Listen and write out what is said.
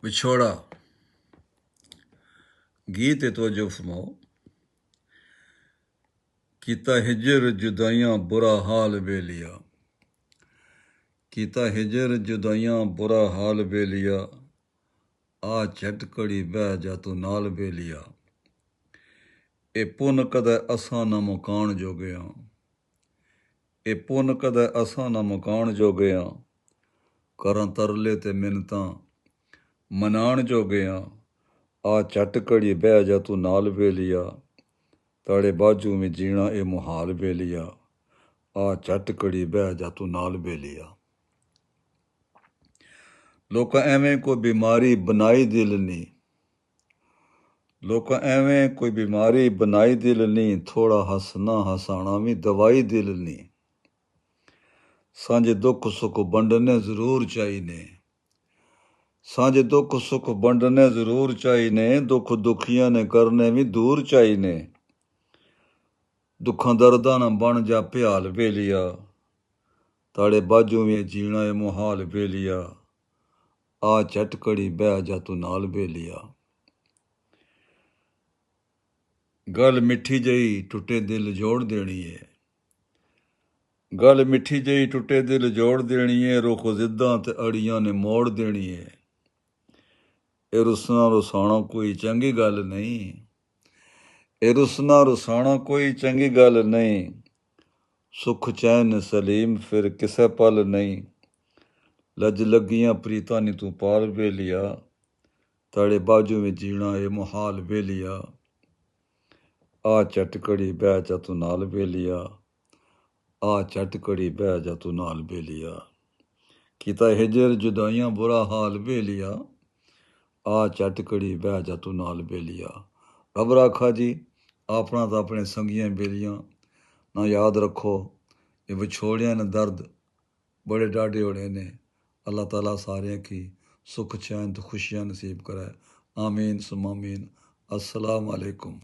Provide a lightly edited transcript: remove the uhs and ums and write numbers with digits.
विछोड़ा गीत तवज्जो फरमाओ। कीता हिजर जुदाइयां बुरा हाल बेलिया, कीता हिजर जुदाइयां बुरा हाल बेलिया, आ झट घड़ी बह जा तू नाल बेलिया। ए पुन कदै असां ना मुकाण जोगियां, ए पुन कदै असां ना मुकाण जोगियां, करां तरले ते मिन्नतां मनाण जोगियां। आ झट घड़ी बह जा तू नाल बेलिया, ताड़े बाजू में जीना ए मुहाल बेलिया। आ झट घड़ी बह जा तू नाल बेलिया। लोकां एवें कोई बीमारी बनाई दिल नी, लोकां एवें कोई बीमारी बनाई दिल नी, थोड़ा हसना हसाना भी दवाई दिल नी। सांझे दुख सुख बंडने जरूर चाहिए, सांझे दुख सुख बंडने जरूर चाहिए, दुख दुखियां ने करने भी दूर चाहिए। दुखां दर्दां ना बन जा भ्याल बेलिया, ताड़े बाजू में जीना ए मुहाल बेलिया। आ झट घड़ी बह जा तू नाल बेलिया। गल मिठी जही टुटे दिल जोड़ देनी है, गल मिठी जही टुटे दिल जोड़ देनी है, रुख जिद्दां ते अड़ियां ने मोड़ देनी है। ए रुसना रुसाना कोई चंगी गल नहीं, ए रुसना रुसाना कोई चंगी गल नहीं, सुख चैन सलीम फिर किसे पल नहीं। लज लगियां प्रीतां नी तू पाल बेलिया, ताड़े बाजू में जीना ए मुहाल बेलिया। आ झट घड़ी बह जा तू नाल बेलिया, आ झट घड़ी बह जा तू नाल बेलिया। कीता हिजर जुदाइयां बुरा हाल बेलिया, आ झट घड़ी बह जा तू नाल बेलिया। रब राखा जी अपना तो अपने संगियां बेलियां ना याद रखो। ये विछोड़ियां ने दर्द बड़े डाढ़े होने ने। अल्लाह ताला सारे की सुख चैन तो खुशियां नसीब करे। आमीन सुम आमीन। अस्सलाम वालेकुम।